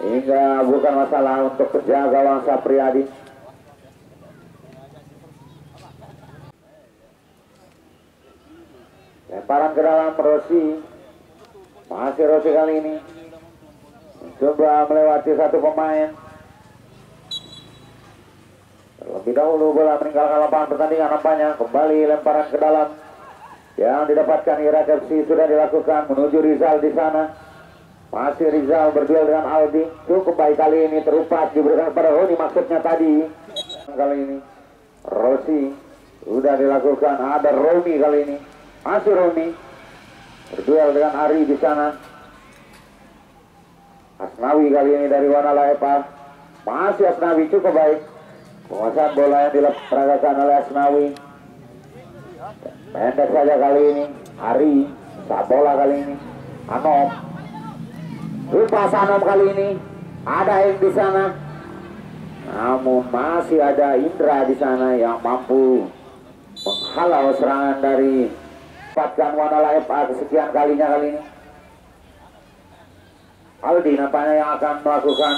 hingga bukan masalah untuk penjaga gawang Sapriyadi. Lemparan ke dalam Rossi, masih Rossi kali ini coba melewati satu pemain. Terlebih dahulu bola meninggalkan lapangan pertandingan, nampaknya kembali lemparan ke dalam yang didapatkan Irak FC sudah dilakukan menuju Rizal di sana. Masih Rizal berduel dengan Aldi, cukup baik kali ini, terupas diberikan kepada Roni maksudnya tadi. Kali ini Rossi sudah dilakukan, ada Romi kali ini, masih Romi berduel dengan Ari di sana. Asnawi kali ini dari Wanala Epa, masih Asnawi cukup baik. Penguasaan bola yang dilakukan oleh Asnawi. Pendek saja kali ini Ari, bola kali ini Anom. Lupas Anom kali ini, ada yang di sana. Namun masih ada Indra di sana yang mampu menghalau serangan dari dapatkan Wanala FA kesekian kalinya kali ini. Aldi nampaknya yang akan melakukan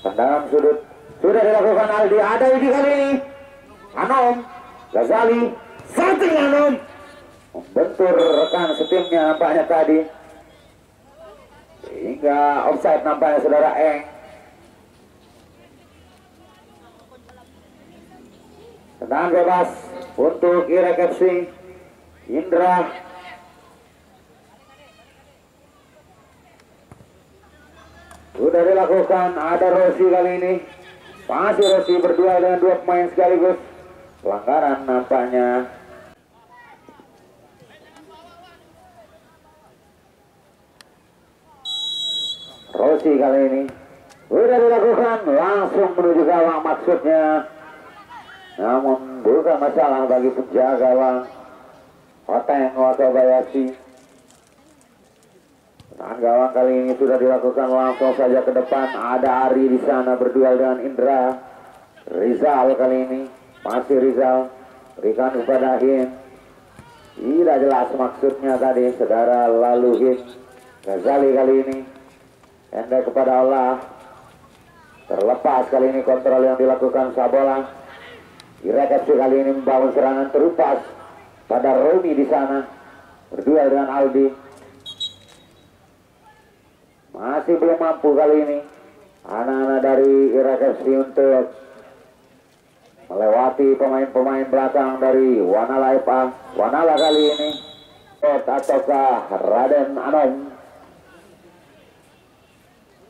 tendangan sudut. Sudah dilakukan Aldi, ada Aldi kali ini. Anom, Ghazali, setting Anom membentur rekan setimnya nampaknya tadi. Hingga offside nampaknya saudara Eng. Tendangan bebas untuk Irak FC. Indra sudah dilakukan, ada Rossi kali ini. Masih Rossi berdua dengan dua pemain sekaligus. Pelanggaran nampaknya. Rossi kali ini sudah dilakukan, langsung menuju gawang maksudnya. Namun bukan masalah bagi penjaga gawang Oteng Wakabayashi. Tendangan gawang kali ini sudah dilakukan, langsung saja ke depan. Ada Ari di sana berduel dengan Indra. Rizal kali ini, masih Rizal berikan kepada Hin. Tidak jelas maksudnya tadi saudara, lalu Hin. Ghazali kali ini pendek kepada Allah. Terlepas kali ini kontrol yang dilakukan Sabola. Irak FC kali ini membangun serangan, terupas pada Romi di sana berduel dengan Aldi. Masih belum mampu kali ini anak-anak dari Irak FC untuk melewati pemain-pemain belakang dari Wanala FA. Wanala kali ini ataukah Raden Anom,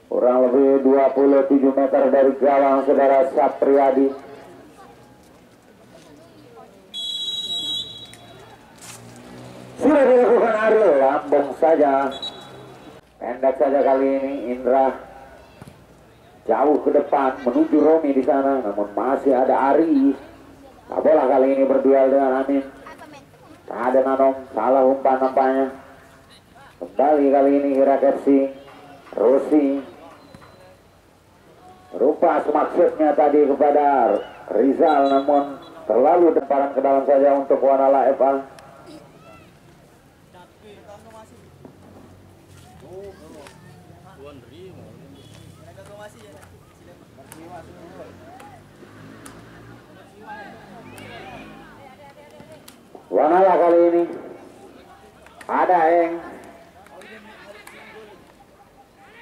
kurang lebih 27 meter dari gawang saudara Sapriyadi. Sudah dilakukan Ariel, lambung saja. Pendek saja kali ini Indra jauh ke depan menuju Romi di sana, namun masih ada Ari. Bola kali ini berduel dengan Amin. Ada Nanom, salah umpan nampaknya. Kembali kali ini Irak FC. Rossi rupa maksudnya tadi kepada Rizal, namun terlalu demparan ke dalam saja untuk Wanala FA. Wanala kali ini ada Eng.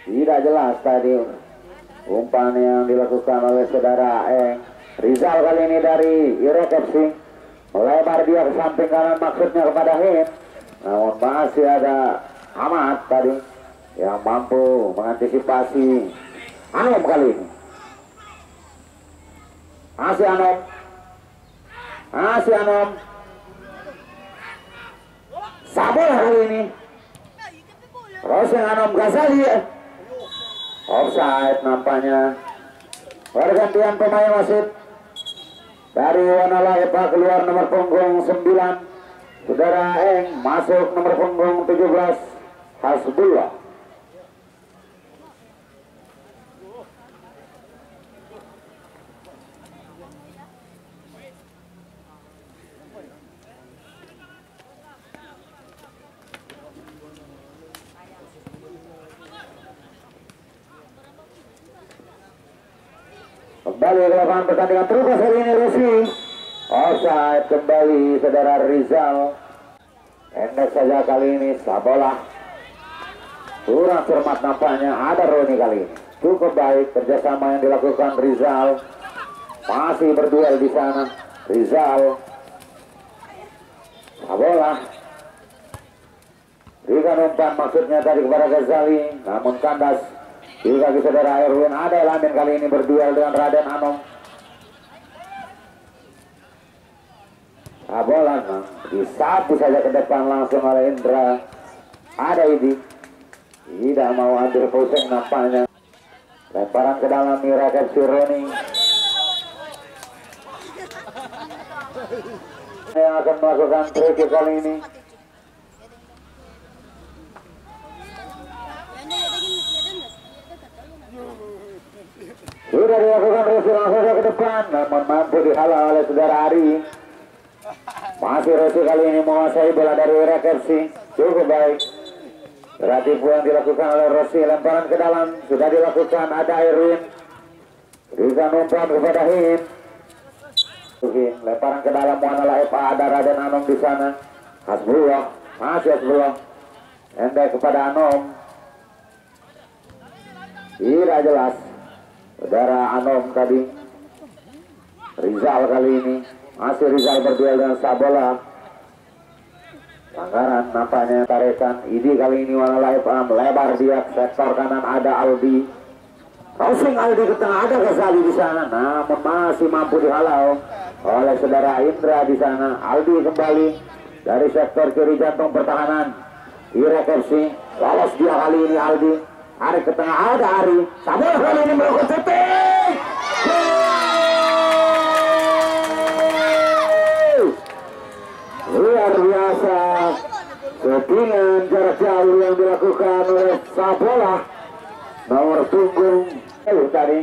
Tidak jelas tadi umpan yang dilakukan oleh saudara Eng. Rizal kali ini dari Irak FC melebar dia ke samping kanan maksudnya kepada Hin. Namun masih ada Ahmad tadi yang mampu mengantisipasi. Anom kali ini, masih Anom, masih Anom. Sabola kali ini, Rosen Anom Ghazali. Offside nampaknya. Pergantian pemain wasit dari Wanala FA, keluar nomor punggung 9 saudara Eng, masuk nomor punggung 17 Hasbullah. Kembali ke lapangan pertandingan terus kali ini Rusi. Offside kembali saudara Rizal. Endek saja kali ini Sabola. Kurang cermat nampaknya, ada Roni kali ini. Cukup baik kerjasama yang dilakukan Rizal. Masih berduel di sana. Rizal. Sabola. Berikan umpan maksudnya tadi kepada Ghazali. Namun kandas di kaki saudara Erwin. Ada Elamin kali ini berduel dengan Raden Anom. Sabola disapu saja ke depan langsung oleh Indra. Ada ini. Tidak mau ambil pusing nampaknya. Lemparan ke dalam Mirakat Sironi yang akan melakukan trik kali ini. Sudah dilakukan Rosi langsung ke depan, namun mampu dihalau oleh saudara Ari. Masih Rosi kali ini menguasai bola dari Rekepsi. Cukup baik. Berarti yang dilakukan oleh Rosi, lemparan ke dalam sudah dilakukan, ada Irwin. Berikan umpan kepada Hin. Lemparan ke dalam Muanalah Eva, ada Raden Anom di sana. Hasbullah, masih Hasbullah. Endek kepada Anom. Tidak jelas. Saudara Anom tadi. Rizal kali ini. Masih Rizal berduel dengan Sabola. Pelanggaran nampaknya tarikan. Idi kali ini Muanalah Eva melebar dia sektor kanan, ada Aldi. Crossing Aldi ke tengah, ada Ghazali di sana. Namun masih mampu dihalau oleh saudara Indra di sana. Aldi kembali dari sektor kiri jantung pertahanan. Irekepsi lolos dia kali ini Aldi. Ari ke tengah, ada Ari. Sabola kali ini melakukan shooting. Luar biasa shootingan jarak jauh yang dilakukan oleh Sabola. Nomor punggung tadi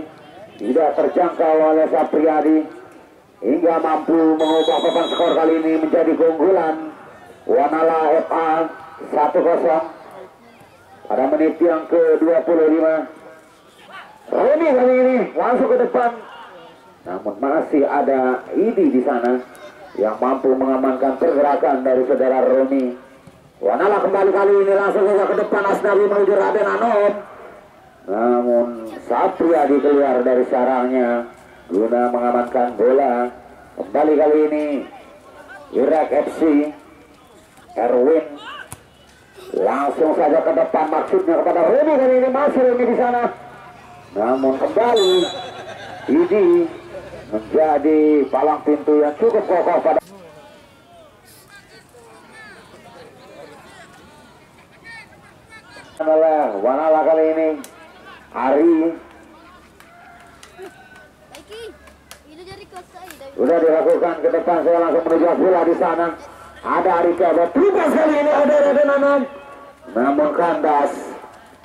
tidak terjangkau oleh Sapriyadi hingga mampu mengubah papan skor kali ini menjadi keunggulan Muanalah FA 1-0 pada menit yang ke-25. Roni kali ini langsung ke depan, namun masih ada Idi di sana yang mampu mengamankan pergerakan dari saudara Roni. Muanalah kembali kali ini langsung ke depan, Asnawi menuju Raden Anom. Namun Sapriyadi keluar dari sarangnya guna mengamankan bola. Kembali kali ini Irak FC. Erwin langsung saja ke depan, maksudnya kepada Remy. Kali ini masih Remy di sana. Namun kembali Idi menjadi palang pintu yang cukup kokoh pada Muanalah kali ini. Ari sudah dilakukan ke depan, saya langsung menuju bola di sana. Ada Ari Kebet, bebas kali ini ada Raden Anom. Namun kandas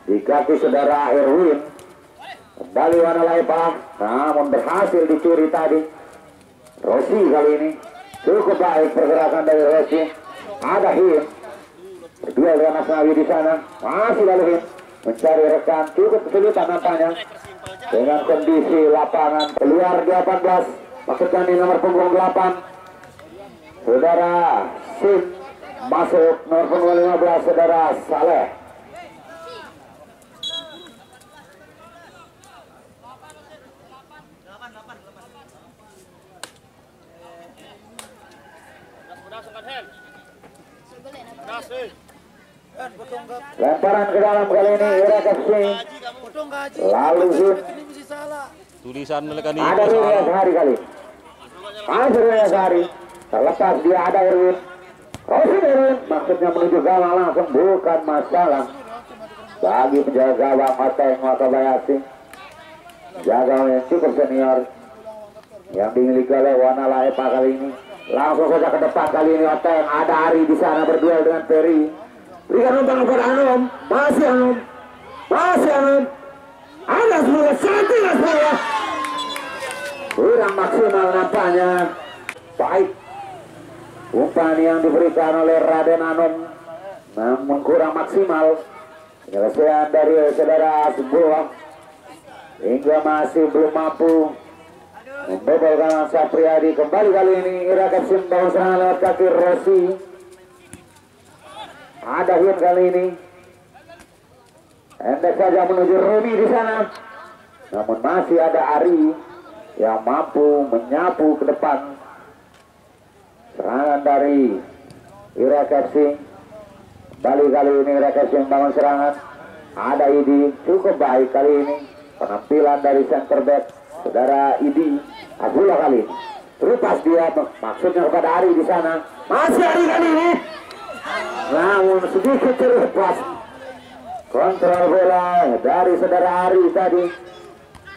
di kaki saudara Erwin. Kembali Muanalah Eva, namun berhasil dicuri tadi. Rosi kali ini cukup baik pergerakan dari Rosi. Ada Hin berduel dengan Asnawi di sana. Masih lalu Hin mencari rekan, cukup kesulitan nampaknya dengan kondisi lapangan. Keluar 18, maksudnya di nomor punggung 8 saudara Sim. Masuk nomor punggung 15 saudara Saleh. Lemparan ke dalam kali ini Irak FC. Lalu Zin. Tulisan mereka ini Ada Rias Hari kali. Ada Rias Hari. Terlepas dia ada Erwin. Rosin Erwin maksudnya menuju gawang langsung, bukan masalah bagi penjaga gawang Oteng Wakabayashi. Jaga yang cukup senior yang dimiliki oleh Muanalah Eva kali ini. Langsung saja ke depan kali ini Oteng. Ada Ari di sana berduel dengan Ferry. Berikan umpan kepada Anom. Masih Anom. Masih Anom. Ada sebuah setting sebuah. Kurang maksimal nampaknya. Baik. Umpan yang diberikan oleh Raden Anom namun kurang maksimal. Penyelesaian dari saudara sebuah hingga masih belum mampu membobol kanan Sapriadi. Kembali kali ini Ira Kapsin bangun serangan lewat kaki Rossi. Ada Hin kali ini. Endek saja menuju Rumi di sana. Namun masih ada Ari yang mampu menyapu ke depan. Serangan dari Ira Kapsin. Kembali kali ini Ira Kapsin bangun serangan. Ada Idi, cukup baik kali ini. Penampilan dari center back saudara Idi. Abdullah kali ini. Terlepas dia maksudnya kepada Ari di sana. Masih Ari kali ini. Namun sedikit terlepas. Kontrol bola dari saudara Ari tadi.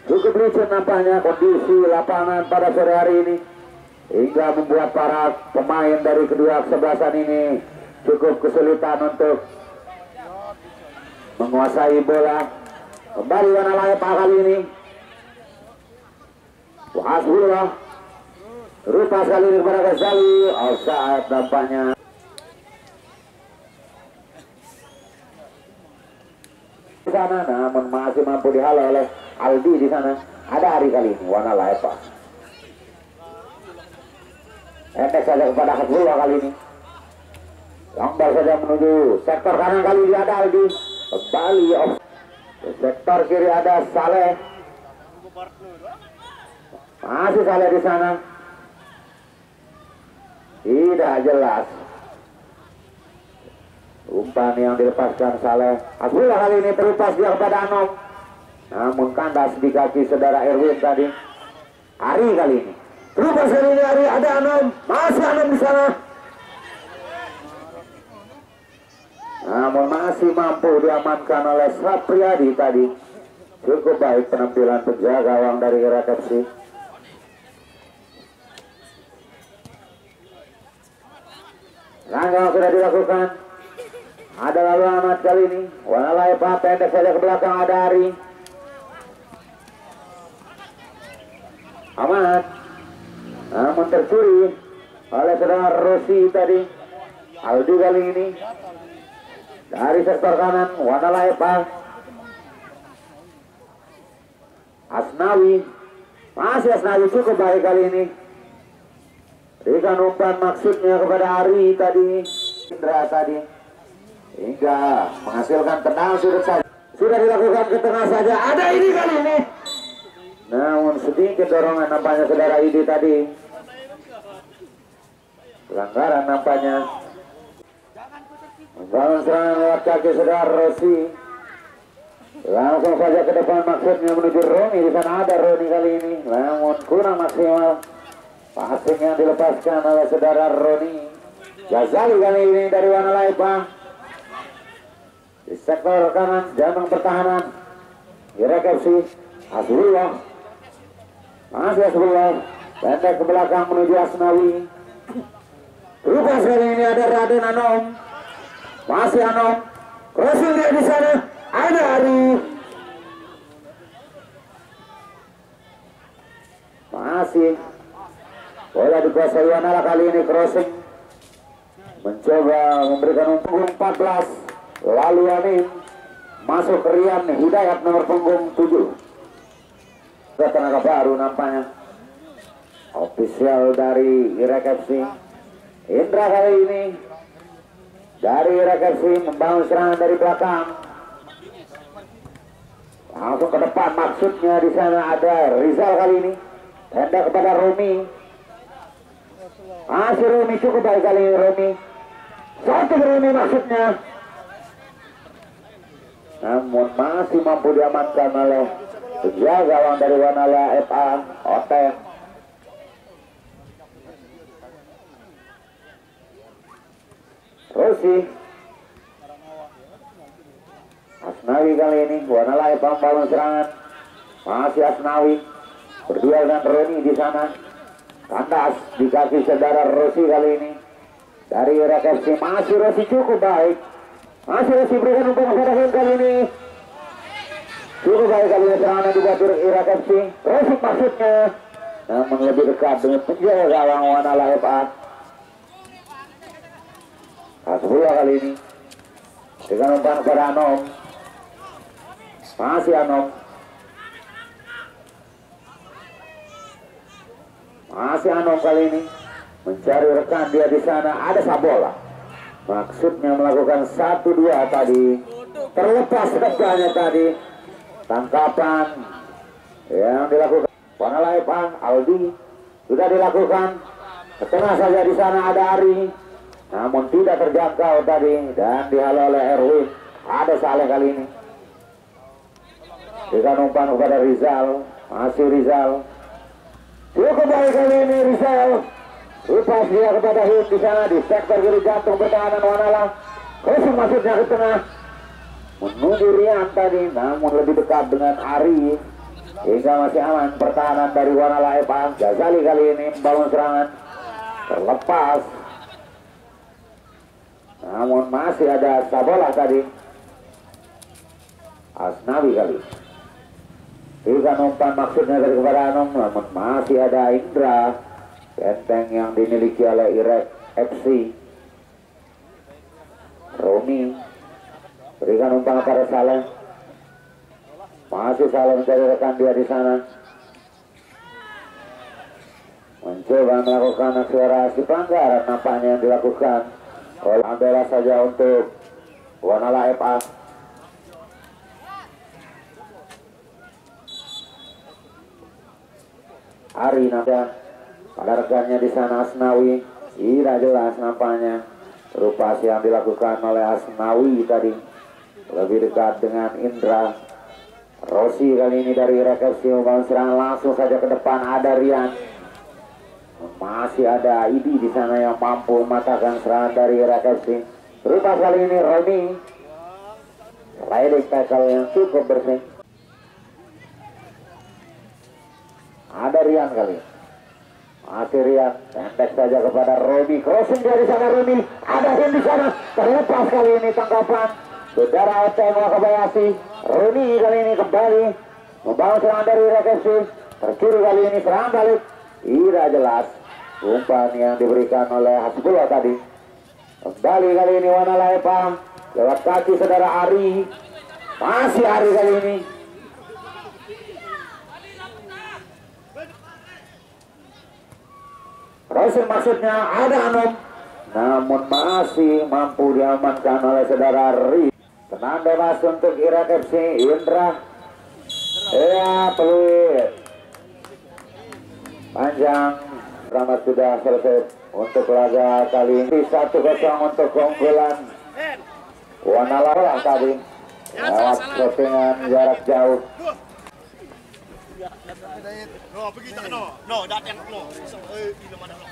Cukup licin nampaknya kondisi lapangan pada sore hari ini. Hingga membuat para pemain dari kedua kesebelasan ini cukup kesulitan untuk menguasai bola. Kembali warna layak kali ini. Hasbullah. Rupa sekali ini kepada Ghazali. Offside nampaknya. Di sana namun masih mampu dihalau oleh Aldi di sana. Ada Hari kali ini warna layak. Endek saja kepada Hasbullah kali ini. Longbar saja menuju sektor kanan kali ini ada Aldi. Kembali off. Sektor kiri ada Saleh. Masih Saleh di sana. Tidak jelas. Umpan yang dilepaskan Saleh. Hasbullah kali ini terlepas dia kepada Anom. Namun kandas di kaki saudara Erwin tadi. Ari kali ini. Terlepas kali ini Ari, ada Anom. Masih Anom di sana. Namun masih mampu diamankan oleh Sapriadi tadi. Cukup baik penampilan penjaga gawang dari Ira Kapsin. Langkah sudah dilakukan. Ada lalu Ahmad kali ini. Warna layak pendek saja ke belakang ada Ari. Ahmad. Namun tercuri oleh saudara Rossi tadi. Aldi kali ini. Dari sektor kanan warna layak Asnawi. Masih Asnawi cukup baik kali ini. Berikan umpan maksudnya kepada Ari tadi. Indra tadi. Hingga menghasilkan tendangan sudut saja. Sudah dilakukan ke tengah saja. Ada ini kali ini. Namun sedikit dorongan nampaknya saudara Idi tadi. Pelanggaran nampaknya. Membangun serangan lewat kaki saudara Rossi. Langsung saja ke depan maksudnya menuju Roni. Di sana ada Roni kali ini. Namun kurang maksimal. Passing yang dilepaskan oleh saudara Roni. Ghazali kali ini dari warna layak. Di sektor kanan jambang pertahanan Ira Kapsin. Hasbullah. Masih Hasbullah. Pendek ke belakang menuju Asnawi. Lupa sekali ini ada Raden Anom. Masih Anom. Crossing dia di sana. Ada Ari. Masih bola dikuasai Wanala kali ini crossing. Mencoba memberikan punggung 14. Lalu Amin masuk ke Rian Hidayat nomor punggung 7. Tenaga baru nampaknya. Ofisial dari Ira Kapsin. Indra kali ini dari Ira Kapsin membangun serangan dari belakang. Langsung ke depan maksudnya di sana ada Rizal kali ini. Tenda kepada Romi. Masih Romi cukup baik kali ini Romi. Satu Romi maksudnya. Namun masih mampu diamankan oleh penjaga gawang dari Wanala FA Oten. Rossi. Asnawi kali ini Wanala FA membangun serangan. Masih Asnawi berdua dengan Roni di sana. Kandas di kaki saudara Rossi kali ini dari Ira Kapsin. Masih Rossi cukup baik. Masih Rossi berikan umpan kepada Hin kali ini. Cukup baik kali ini serangan dibuat Ira Kapsin. Rossi maksudnya. Namun lebih dekat dengan penjaga gawang Wanala FA. Hasbullah kali ini dengan umpan kepada Anom. Masih Anom. Masih Anom kali ini mencari rekan dia di sana. Ada Sabola. Maksudnya melakukan 1-2 tadi. Terlepas rekannya tadi. Tangkapan yang dilakukan Wanala Epang. Aldi sudah dilakukan. Ke tengah saja di sana ada Ari. Namun tidak terjangkau tadi dan dihalau oleh Erwin. Ada Saleh kali ini. Dikasih umpan kepada Rizal. Masih Rizal. Cukup baik kali ini Rizal. Lepas dia kepada Hit di sana di sektor kiri jantung pertahanan Wanala. Kosong masuknya ke tengah. Menuju Rian tadi, namun lebih dekat dengan Ari. Hingga masih aman pertahanan dari Wanala Epang. Ghazali kali ini membangun serangan. Terlepas. Namun masih ada Sabola tadi. Asnawi kali. Juga umpan maksudnya dari kepada Anom, namun masih ada Indra. Benteng yang dimiliki oleh Irek FC. Romi berikan umpan kepada Saleh. Masih Saleh mencari rekan dia di sana. Mencoba melakukan akselerasi pelanggaran nampaknya yang dilakukan. Ambillah saja untuk Wanala FA. Ari Nada pada rekannya di sana Asnawi. Tidak jelas nampaknya rupasi yang dilakukan oleh Asnawi tadi. Lebih dekat dengan Indra. Rosi kali ini dari Rekesi membangun serangan langsung saja ke depan. Ada Rian. Masih ada Idi di sana yang mampu mematahkan serangan dari Rekesi. Rupasi kali ini Romi. Sliding tackle yang cukup bersih. Ada Rian kali. Masih Rian. Pendek saja kepada Romi. Crossing dia di sana Romi. Ada Rian di sana. Terlepas kali ini tangkapan. Saudara Oteng Wakabayashi. Romi kali ini kembali membangun serangan dari Rekesi. Tercuri kali ini serangan balik. Tidak jelas umpan yang diberikan oleh Hasbullah tadi. Kembali kali ini Wanala Epang. Lewat kaki saudara Ari. Masih Ari kali ini. Rosin maksudnya ada Anom. Namun masih mampu diamankan oleh saudara Ri. Tenang bebas untuk Irak FC. Indra. Ya peluit. Panjang. Selamat sudah selesai untuk laga kali ini. 1-0 untuk keunggulan Wanala tadi. Lewat crossingan jarak jauh. No, pergi tak no. No, datang no. Bila mana no.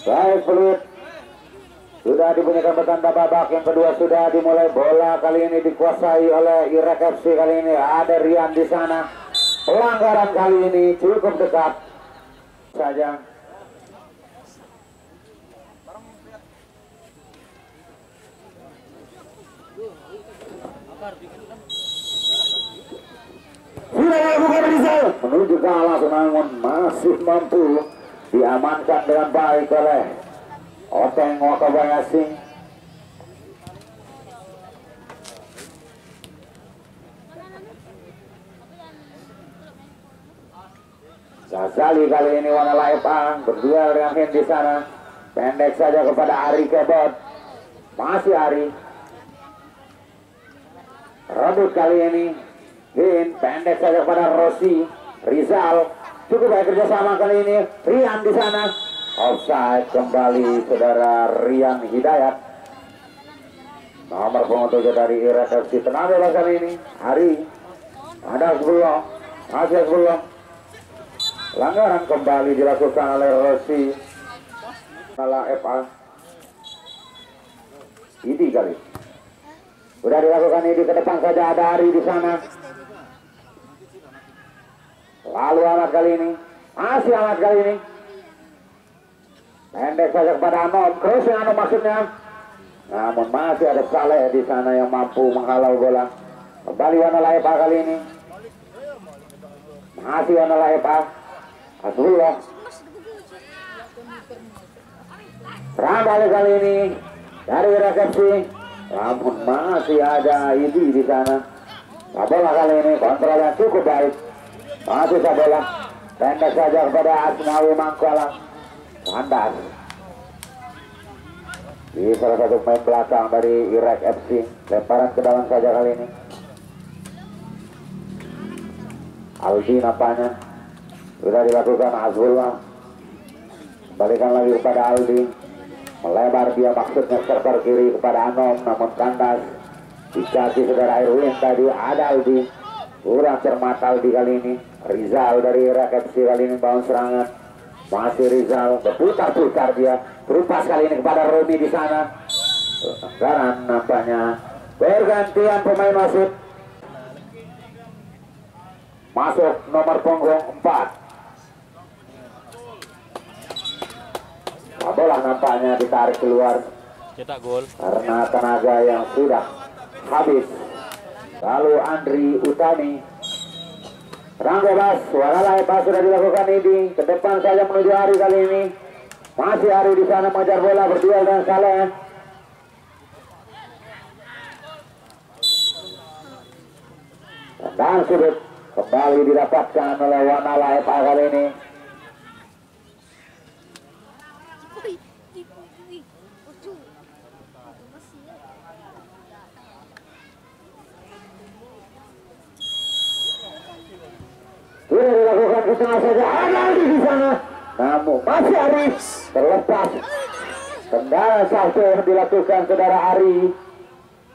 Baik peluit. Sudah dibunyikan bertanda babak yang kedua sudah dimulai. Bola kali ini dikuasai oleh Irak FC. Kali ini ada Rian di sana. Pelanggaran kali ini cukup dekat saja. Sudah dilakukan Rizal. Menuju ke alas namun masih mampu diamankan dengan baik oleh Oteng Wakabayashi. Ghazali kali ini Wanala Epang berduel dengan Hin di sana. Pendek saja kepada Ari Kebot. Masih Ari. Rebut kali ini Hin pendek saja kepada Rosi. Rizal cukup baik kerjasama kali ini. Rian di sana. Offside kembali saudara Rian Hidayat. Nomor punggung 7 dari Irak FC. Tenang bebas kali ini. Hari ada sebelum. Masih sebelum. Pelanggaran kembali dilakukan oleh Rosi. Salah FA. Idi kali. Sudah dilakukan Idi ke depan saja ada Ari di sana. Lalu Ahmad kali ini. Masih Ahmad kali ini. Pendek saja kepada Anom. Crossing Anom maksudnya. Namun masih ada Saleh di sana yang mampu menghalau bola. Kembali Wanala FA kali ini. Masih Wanala Epa Hasbullah. Serang balik kali ini dari resepsi, namun masih ada Idi di sana. Sabola kali ini kontrol yang cukup baik. Masih Sabola pendek saja kepada Asnawi Mangkualam. Kandas di salah satu pemain belakang dari Irak FC. Lemparan ke dalam saja kali ini. Aldi nampaknya sudah dilakukan Azullah. Balikan lagi kepada Aldi. Melebar dia maksudnya server kiri kepada Anom, namun kandas. Dicati saudara Irwin tadi. Ada Aldi. Kurang cermat Aldi kali ini. Rizal dari Irak FC kali ini bangun serangan. Masih Rizal berputar-putar dia. Terupas kali ini kepada Romi di sana. Pelanggaran nampaknya. Pergantian pemain wasit. Masuk nomor punggung 4. Bola nampaknya ditarik keluar. Cetak gol. Karena tenaga yang sudah habis. Lalu Andri Utami. Serang bebas. Wanala Epa sudah dilakukan ini. Ke depan saja menuju Ari kali ini. Masih Ari di sana mengejar bola berduel dengan Saleh. Dan sudut kembali didapatkan oleh Wanala Epa kali ini. Sudah dilakukan ke tengah saja. Ada di sana. Namun masih Ari terlepas. Kendala satu yang dilakukan saudara Ari.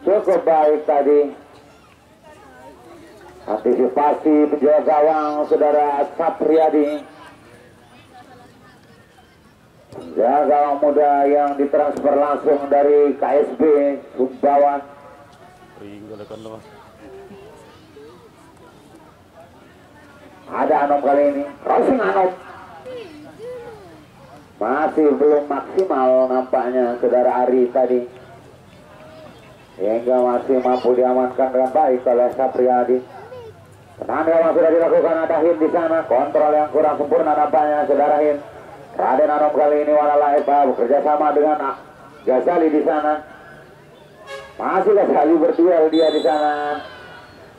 Cukup baik tadi. Antisipasi penjaga gawang saudara Sapriyadi. Penjaga gawang muda yang ditransfer langsung dari KSB Sumbawa. Ada Anom kali ini. Crossing Anom. Masih belum maksimal nampaknya saudara Ari tadi. Hingga masih mampu diamankan dengan baik oleh Sapriyadi. Tenang gawang sudah dilakukan, ada Hin di sana. Kontrol yang kurang sempurna nampaknya saudara Hin. Raden Anom kali ini Wanala Epa bekerja sama dengan Ghazali di sana. Masih Ghazali berduel dia di sana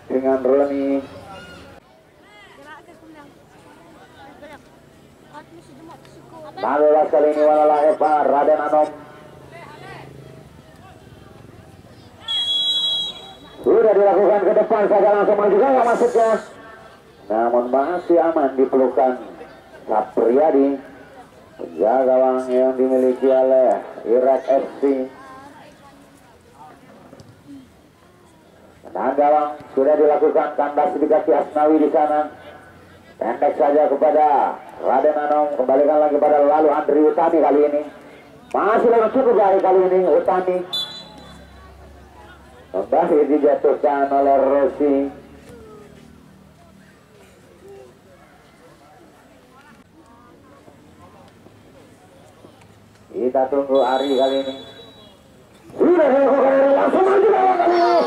dengan Roni. Lalu kali ini Wanala Epa, Raden Anom. Sudah dilakukan ke depan saja langsung maju gawang masuknya. Namun masih aman dipelukan Sapriyadi. Penjaga gawang yang dimiliki oleh Irak FC. Nah, gawang sudah dilakukan kandas di kaki Asnawi di sana. Pendek saja kepada Raden Anom, kembalikan lagi pada lalu Andri Utami kali ini. Masih lalu cukup baik kali ini Utami. Kembali dijatuhkan oleh Rossi. Kita tunggu Ari kali ini. Sudah dilakukan langsung maju gawang kali ini.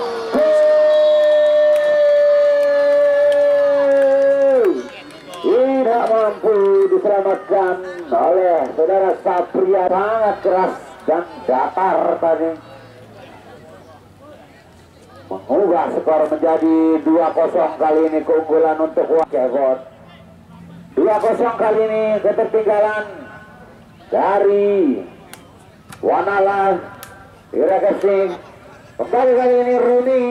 Tidak mampu diselamatkan oleh saudara Sapria. Sangat keras dan datar tadi. Mengubah skor menjadi 2-0 kali ini keunggulan untuk Wakeford. 2-0 kali ini ketertinggalan dari Wanala Irak FC. Kembali kali ini Runi.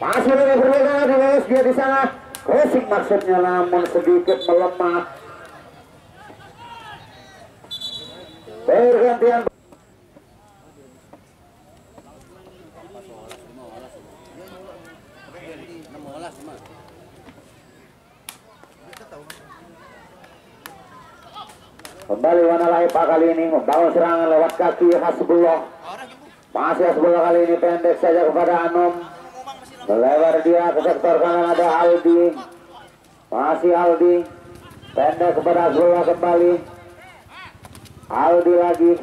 Masih dengan berbeda dengan dia di sana. Crossing maksudnya namun sedikit melemah. Pergantian. Kembali Wanala Epa kali ini membangun serangan lewat kaki Hasbullah. Masih Hasbullah kali ini pendek saja kepada Anom. Melebar dia ke sektor kanan, ada Aldi. Masih Aldi. Pendek kepada Hasbullah kembali. Aldi lagi.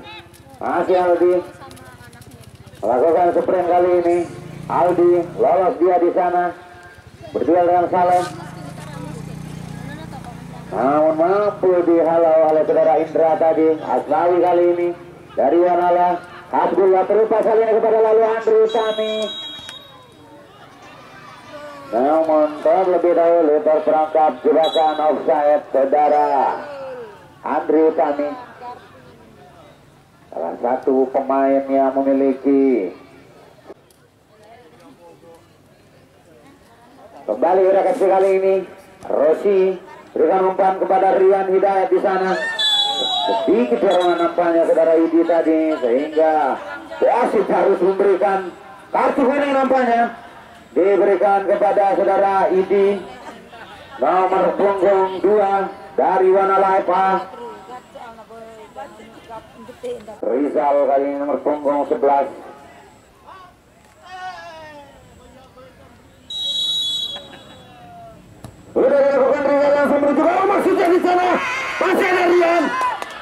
Masih Aldi. Melakukan sprint kali ini. Aldi lolos dia di sana. Berduel dengan Saleh. namun mampu dihalau oleh saudara Indra tadi. Asnawi kali ini dari Wanala. Hasbullah terupas kali ini kepada lalu Andri Utami. Namun terlebih dahulu terperangkap jebakan offside saudara Andri Utami, salah satu pemain yang memiliki. Kembali reaksi kali ini Rossi berikan umpan kepada Rian Hidayat di sana. Sedikit dorongan nampaknya saudara Idi tadi sehingga wasit harus memberikan kartu kuning nampaknya. Diberikan kepada saudara Idi nomor punggung 2 dari Wanalaipa. Rizal kali ini nomor punggung 11. Sudah dilakukan Rizal langsung menuju ke maksudnya di sana. Masih ada Rian.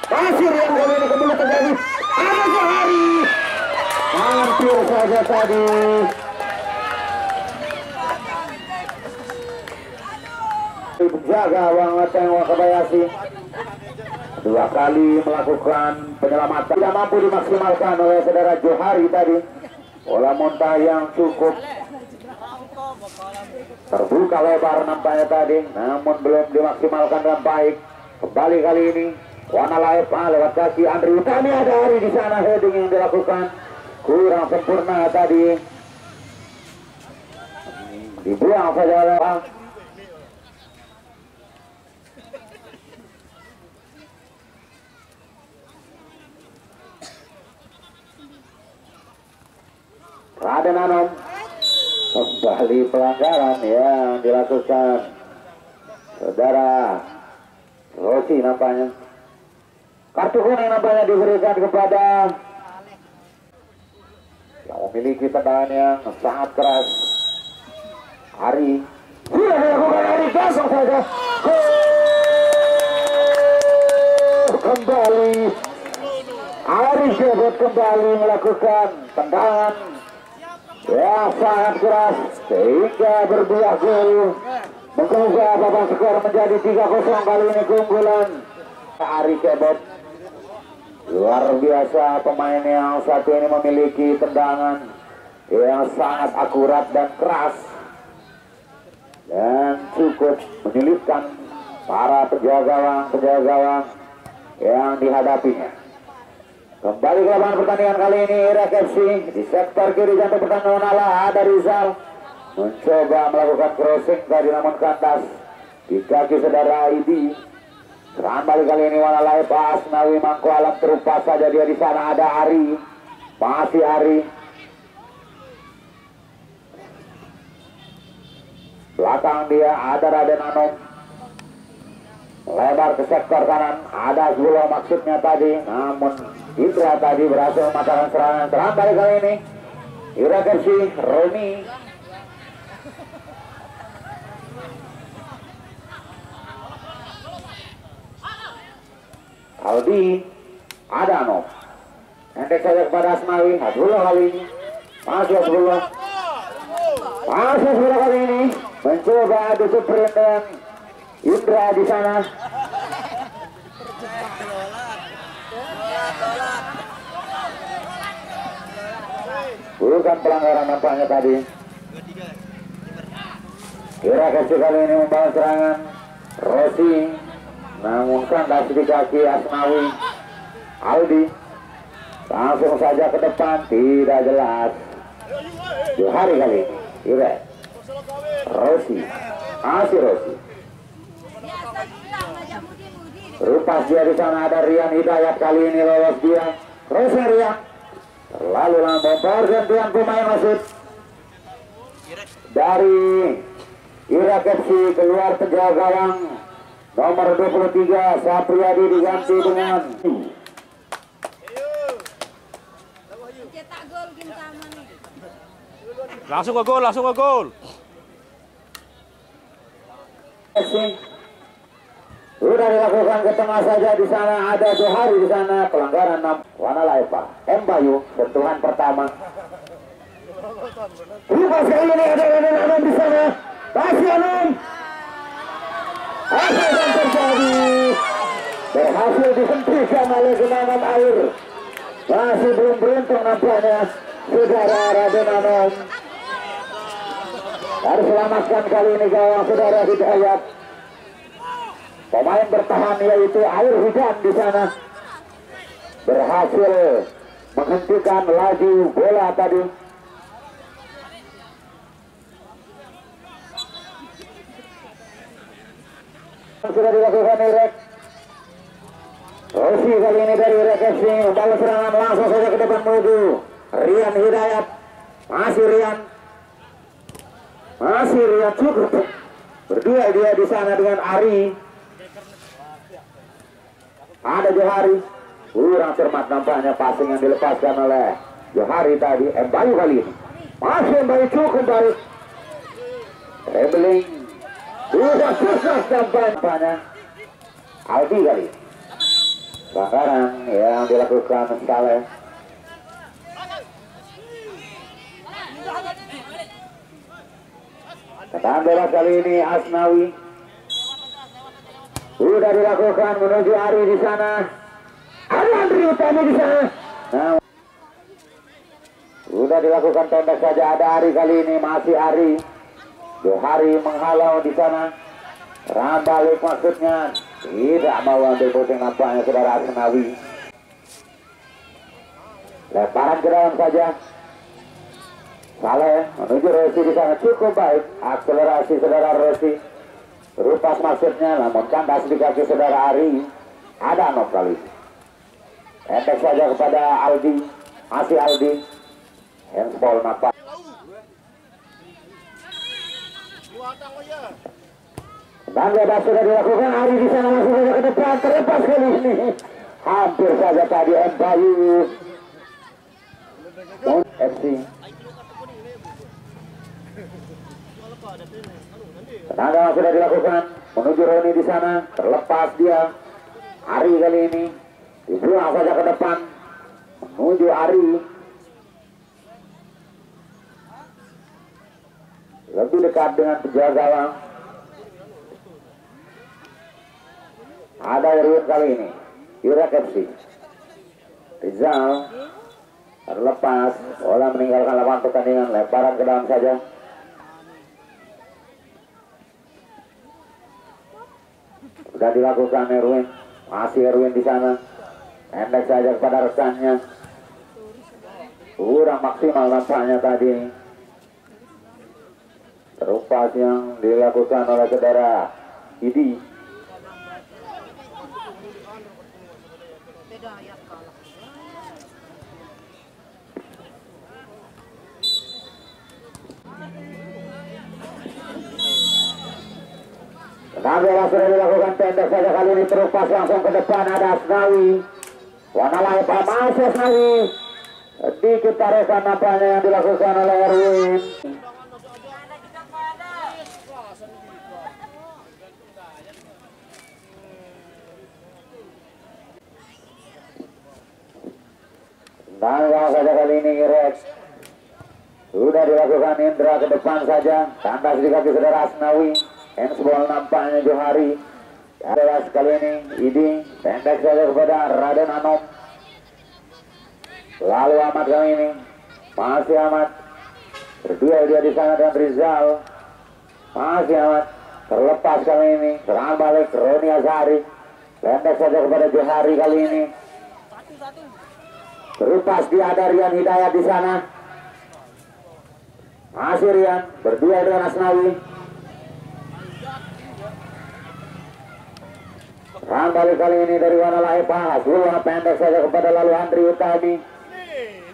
Masih Rian kali ini kembali terjadi. Ada Johari. Hampir saja tadi. Penjaga Wangateng Wakabayashi 2 kali melakukan penyelamatan, tidak mampu dimaksimalkan oleh saudara Johari tadi. Bola muntah yang cukup terbuka lebar nampaknya tadi, namun belum dimaksimalkan dengan baik. Kembali kali ini Wanalaipa lewat kaki Andri Utami. Ada Ari di sana, heading yang dilakukan kurang sempurna tadi, dibuang saja oleh Raden Anom. Kembali pelanggaran yang dilakukan saudara Rossi nampaknya. Kartu kuning nampaknya diberikan kepada yang memiliki tendangan yang sangat keras. Ari sudah dilakukan, Ari langsung saja kembali. Ari Jebot kembali melakukan tendangan ya sangat keras sehingga berbuah gol, mengubah babak skor menjadi 3-0 kali ini keunggulan Ari Jebot. Luar biasa pemain yang satu ini memiliki tendangan yang sangat akurat dan keras dan cukup menyulitkan para penjaga gawang yang dihadapinya. Kembali ke lapangan pertandingan kali ini Irak FC. Di sektor kiri jantung pertandingan Wanala ada Rizal mencoba melakukan crossing tadi namun kandas di kaki saudara Idi. Serangan balik kali ini Wanalaipa. Asnawi Mangku Alam terupas saja dia di sana. Ada Ari, masih Ari. Belakang dia ada Raden Anom. Lebar ke sektor kanan, ada Zulo maksudnya tadi, namun Indra tadi berhasil mematahkan serangan. Serangan balik kali ini Irak FC, Romi. Aldi, ada Anom. Endek saja kepada Asnawi. Hasbullah kali ini, masih Hasbullah. Masih Hasbullah kali ini mencoba adu sprint dan Indra di sana. Bukan pelanggaran nampaknya tadi. Irak FC kali ini membangun serangan. Rossi namun kandas di kaki Asnawi. Aldi langsung saja ke depan, tidak jelas. Johari kali ini Irak. Rossi, masih Rossi. Rupas dia di sana, ada Rian Hidayat kali ini lolos dia. Rossi Rian. Lalu lambat pergantian pemain wasit dari Irak FC. Keluar penjaga gawang nomor 23 Sapriyadi diganti dengan Langsung ke gol, langsung ke gol. Sudah dilakukan ke tengah saja di sana, ada Johari di sana. Pelanggaran 6 Wanalaipa. Bayu sentuhan pertama. Lupas kali ini ada Raden Anom di sana. Masih Anom. Apa yang terjadi? berhasil dihentikan oleh genangan air. Masih belum beruntung nampaknya saudara Raden Anom. Harus selamatkan kali ini gawang saudara Hidayat. Pemain bertahan yaitu air hujan di sana berhasil menghentikan laju bola tadi. Sudah dilakukan Irek. Rosi kali ini dari Irek FC membalas serangan langsung saja ke depan menuju Rian Hidayat. Masih Rian cukup berdua dia di sana dengan Ari. Ada Johari, kurang cermat nampaknya passing yang dilepaskan oleh Johari tadi. Bayu kali ini masih Bayu cukup baik. Dribbling sudah sukses nampaknya Aldi kali. Pelanggaran yang dilakukan Saleh. Tendangan bebas kali ini Asnawi. Sudah dilakukan menuju Ari di sana. Ada Andri Utami di sana. Nah, sudah dilakukan pendek saja, ada Ari kali ini, masih Ari. Johari menghalau di sana. Serangan balik maksudnya. Tidak mau ambil puting nampaknya saudara Asnawi. Lemparan ke dalam saja. Saleh menuju Rosi di sana cukup baik. Akselerasi saudara Rosi. Berupas maksudnya, namun kandas di kaki saudara Ari. Ada Anom kali. Pendek saja kepada Aldi. Masih Aldi. Handball nampak. Dan bebas sudah dilakukan. Ari di sana langsung saja ke depan. Terlepas kali ini. Hampir saja tadi Bayu FC. Tenaga sudah dilakukan menuju Roni di sana, terlepas dia. Ari kali ini dibuang saja ke depan menuju Ari. Lebih dekat dengan penjaga gawang. Ada Irwin kali ini, Irek FC. Rizal terlepas, bola meninggalkan lapangan pertandingan, lemparan ke dalam saja. Sudah dilakukan Erwin, masih Erwin di sana. Pendek saja kepada rekannya. Kurang maksimal nampaknya tadi. Terupas yang dilakukan oleh saudara Idi. Nampaknya sudah dilakukan pendek saja kali ini, terupas langsung ke depan. Ada Asnawi. Wanalai Pak masih Asnawi. Sedikit tarekan nampaknya yang dilakukan oleh Erwin. Nampaknya saja kali ini Irek. Sudah dilakukan Indra ke depan saja. Tandas di kaki saudara Asnawi. Handsball nampaknya Johari. Adalah sekali ini Idi. Pendek saja kepada Raden Anom. Lalu Ahmad kali ini. Masih Ahmad. Berdua dia di sana dengan Rizal. Masih Ahmad. Terlepas kali ini. Serangan balik Roni Azhari. Pendek saja kepada Johari kali ini. Terupas dia ada Rian Hidayat di sana. Masih Rian. Berdua dengan Asnawi. Serangan balik kali ini dari Wanalai Pak. Bola pendek saja kepada lalu Andri Utami.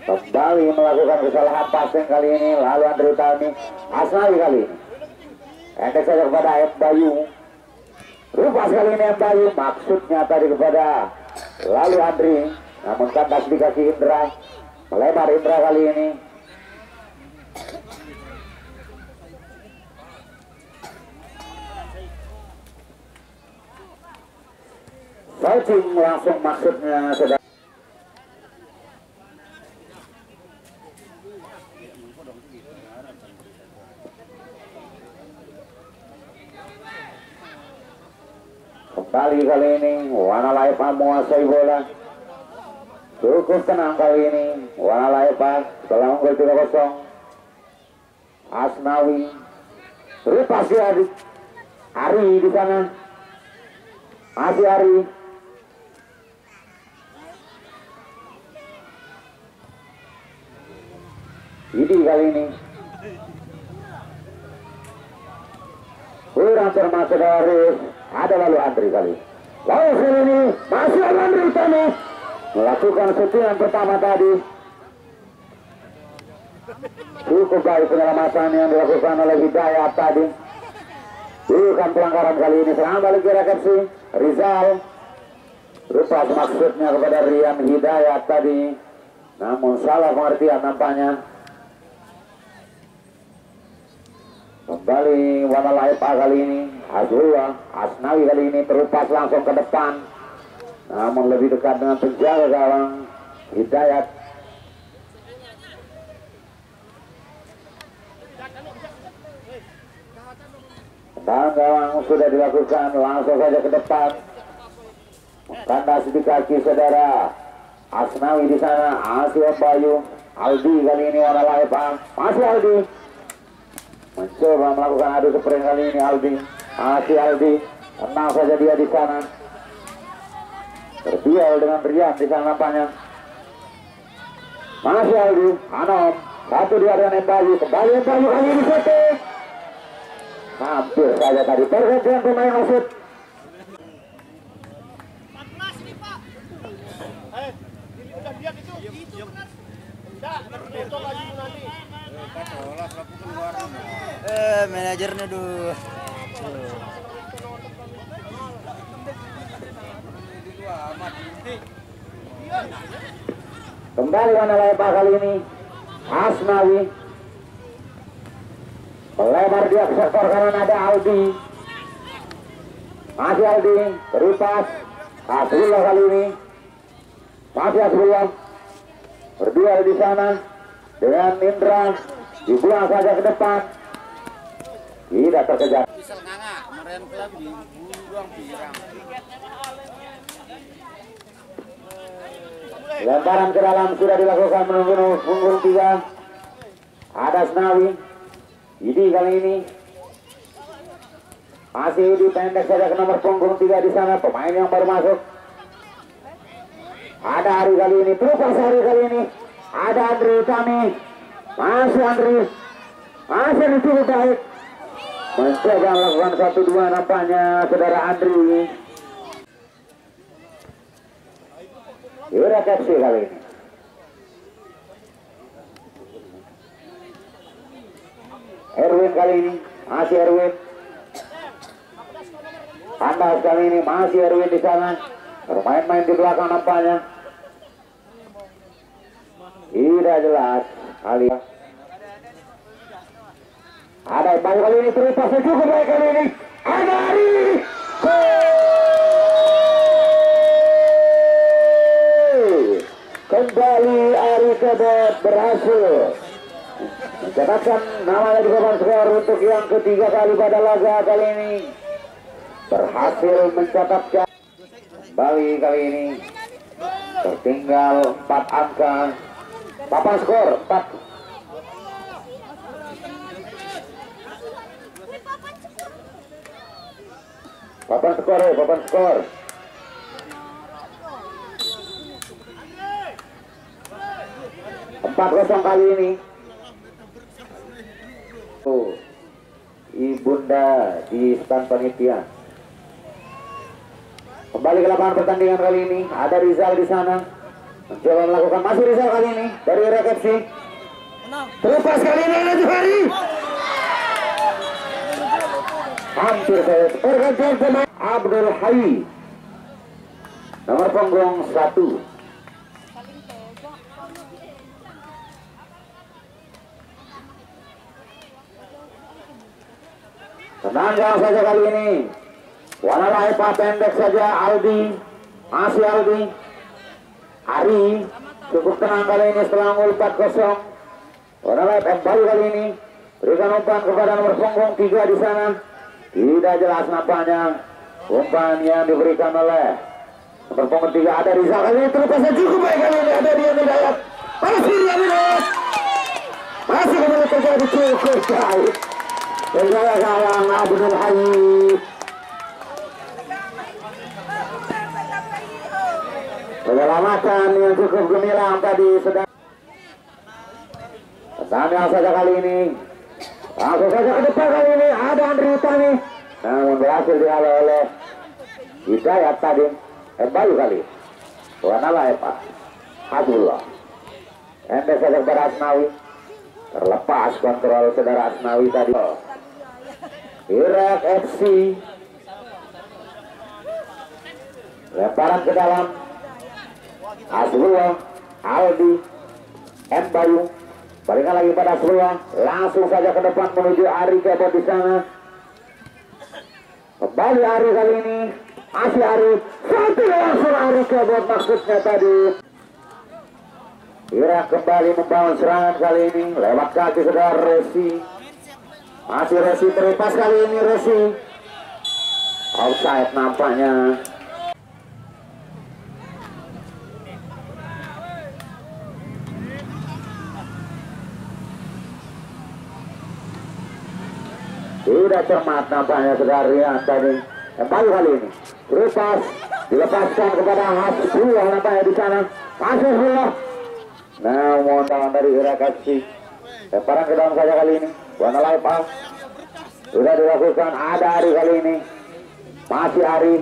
Kembali melakukan kesalahan passing kali ini. Lalu Andri Utami. Asnawi kali ini. Pendek saja kepada M. Bayu. Rupas kali ini M. Bayu. Maksudnya tadi kepada lalu Andri. Namun kandas di kaki Indra. Melebar Indra kali ini. Searching langsung maksudnya sedang. Kembali kali ini Wana Laipa menguasai bola. Cukup tenang kali ini Wana Laipa setelah unggul 3-0. Asnawi lepas ya Ari di sana. Masih Ari. Ini kali ini kurang termasuk dari ada lalu Andri kali. Lalu kali ini masih Andri Utami melakukan settingan pertama tadi. Cukup baik penyelamatan yang dilakukan oleh Hidayat tadi. Bukan pelanggaran kali ini. Serangan balik ke Rekeksi Rizal. Lupa maksudnya kepada Rian Hidayat tadi, namun salah pengertian nampaknya. Kembali Wana Laipa kali ini. Azrullah Asnawi kali ini terupas langsung ke depan, namun lebih dekat dengan penjaga gawang Hidayat. Dan gawang sudah dilakukan, langsung saja ke depan. Kandas di kaki saudara Asnawi di sana. Asia Bayu Aldi kali ini Wana Laipa. Masih Aldi mencoba melakukan adu sprint kali ini. Aldi masih Aldi, tenang saja dia di sana. Terduel dengan Rian di sana nampaknya. Masih Aldi, Anom satu dia dengan Bayu. Kembali Bayu kali ini setting. Hampir saja tadi pergantian pemain wasit. Manajernya tuh. Kembali Wana Laipa kali ini. Asnawi melebar dia ke sektor kanan, ada Aldi. Masih Aldi, teripas Asrullah kali ini. Masih Asrullah berduel di sana dengan Indra, dibuang saja ke depan. Tidak terkejar. Lemparan ke dalam sudah dilakukan, menunggu punggung 3. Ada Asnawi. Ini kali ini masih dipendek saja ke nomor punggung 3 di sana, pemain yang baru masuk. Ada Ari kali ini, terlepas Ari kali ini. Ada Andri Utami. Masih Andri. Masih cukup baik. Mencoba melakukan 1-2 nampaknya saudara Andri. Yura Kepsi kali ini. Erwin kali ini, masih Erwin. Andas kali ini, masih Erwin di sana. Bermain-main di belakang nampaknya. Tidak jelas kali. Ada Bayu kali ini, terlepas cukup baik kali ini. Ada Ari. Kembali Ari Kebet berhasil mencatatkan namanya di papan skor untuk yang ketiga kali pada laga kali ini. Berhasil mencatatkan Bali kali ini tertinggal 4 angka. Papan skor 4. Papan skor, papan skor. Empat 0 kali ini. Ibunda di stand panitia. Kembali ke lapangan pertandingan kali ini. Ada Rizal di sana. Mencoba melakukan, masih Rizal kali ini dari Rekeksi. Terlepas kali ini ada Johari. Hampir saya pergantian pemain Abdul Hai. Nomor punggung 1. Tenang saja kali ini. Wana Laipa pendek saja Aldi. Masih Aldi. Ari cukup tenang kali ini setelah unggul 4-0. Wana Laipa baru kali ini berikan umpan kepada nomor punggung 3 di sana. Tidak jelas nampaknya. Umpan yang diberikan oleh nomor punggung 3 ada Rizal kali ini terlepasnya cukup baik kali ini ada Rian Hidayat. Masih Rian Hidayat. Masih kembali terjadi cukup baik. Penjaya kalang Abdul Hayy. Penyelamatan yang cukup gemilang tadi sedang. Tandang saja kali ini. Langsung saja ke depan kali ini ada Andri Utami. Namun berhasil dihalau oleh Hidayat tadi. Bayu kali. Bukan ala Pak Abdullah. Endek saja kepada Asnawi. Terlepas kontrol saudara Asnawi tadi. Irak FC. Lemparan ke dalam. Asbullah, Aldi, Bayu. Balikan lagi pada Asbullah. Langsung saja ke depan menuju Ari Kebot di sana. Kembali Ari kali ini. Masih Ari. Satu langsung Ari Kebot maksudnya tadi. Irak kembali membangun serangan kali ini. Lewat kaki saudara Resi. Masih Resi terlepas kali ini Resi. Offside nampaknya. Tidak cermat nampaknya saudara Rian tadi. Bayu kali ini. Terlepas. Dilepaskan kepada Hasbullah nampaknya di sana. Masih Hasbullah. Namun tangan dari Irak FC. Lemparan ke dalam saja kali ini. Buana Laipal. Sudah dilakukan. Ada Ari kali ini. Masih Ari.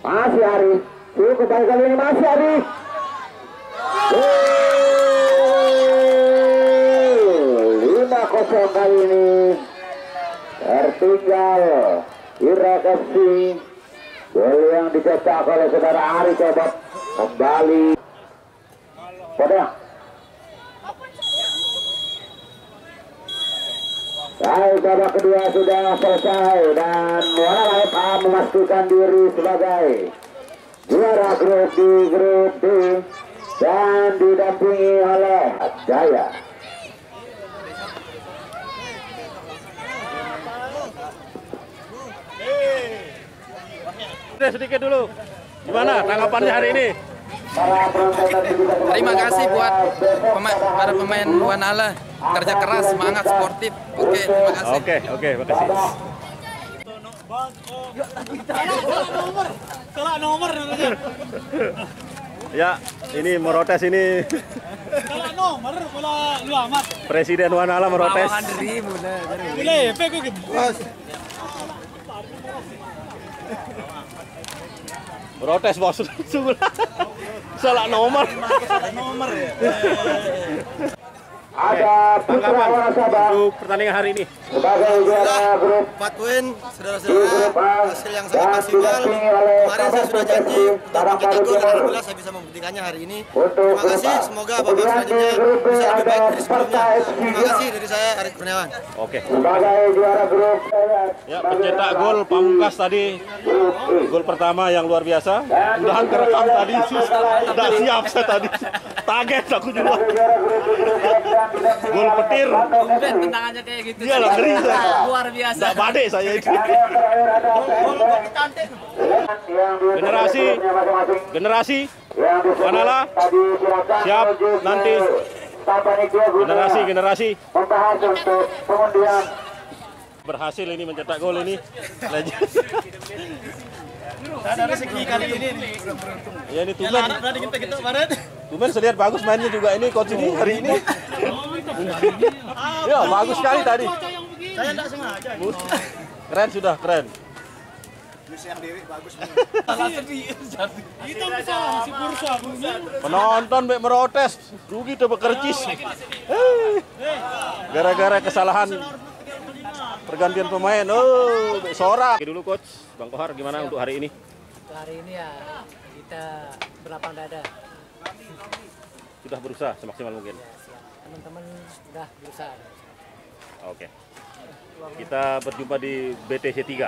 Masih Ari. Cukup baik kali ini. Masih Ari. 5-0 kali ini. Tertinggal Irak FC. Gol yang dicetak oleh saudara Ari Kebot. Kembali. Pada babak kedua sudah selesai dan Muara FA memastikan diri sebagai juara grup di grup D dan didampingi oleh Jaya. Sedikit dulu. Gimana tanggapannya hari ini? Terima kasih buat para pemain Wanala, kerja keras, semangat, sportif. Oke, terima kasih. Oke, makasih. Salah nomor. Ya, ini merotes ini. Salah nomor bola lu amat. Presiden Wanala merotes. Boleh, peko gitu. Protes bos. Salah nomor. Nomor ya. Ada Putra Tanggapan Wanasaba untuk pertandingan hari ini. sebagai juara grup 4 poin, di saudara-saudara, grup A hasil yang dan sangat maksimal. didampingi oleh Kemarin saya sudah janji untuk Karang mencetak Paru gol dan Timur. alhamdulillah saya bisa membuktikannya hari ini. Untuk Terima grup kasih, A. semoga babak Kemudian di selanjutnya grup B bisa lebih ada baik dari Sparta sebelumnya. FC Terima kasih dari saya, Arif Kurniawan. Oke. sebagai juara grup Ya, pencetak gol Pamungkas tadi. Gol pertama yang luar biasa. Mudahan kerekam tadi. Tidak siap saya tadi. Kaget aku juga. Gol petir. Tendangannya kayak gitu. Iya lah, ngeri saya. Luar biasa. Tidak badai saya itu. Generasi Wanala siap nanti. Generasi membahas untuk pengundian berhasil ini mencetak gol ini. Legend. Ada rezeki kali ini. Ya ini Tumen. Tadi kita kemarin. Tumen saya lihat bagus mainnya juga ini coach ini hari ini. Ya bagus sekali tadi. Saya enggak sengaja. Keren sudah keren. Yang Dewi bagus. Kita bisa si bursa punya. Penonton be merotes, rugi tuh bekercis. Gara-gara kesalahan pergantian pemain. Oh, be sorak. Oke dulu coach, Bang Kohar gimana untuk hari ini? Hari ini ya kita berlapang dada. Sudah berusaha semaksimal mungkin. Teman-teman sudah berusaha. Oke. Kita berjumpa di BTC 3.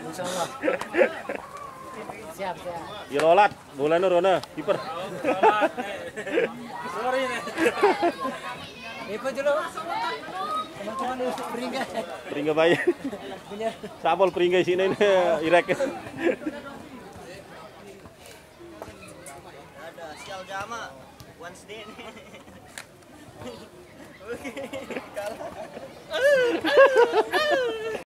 Insya Allah. Siap. Ilolat, mulai Rona, kiper. Ikut dulu. Teman-teman usuk peringgai. Peringgai bayi. Sabol peringgai sini ini irek. Ada sial jama. Once day nih. Oke. Kalah.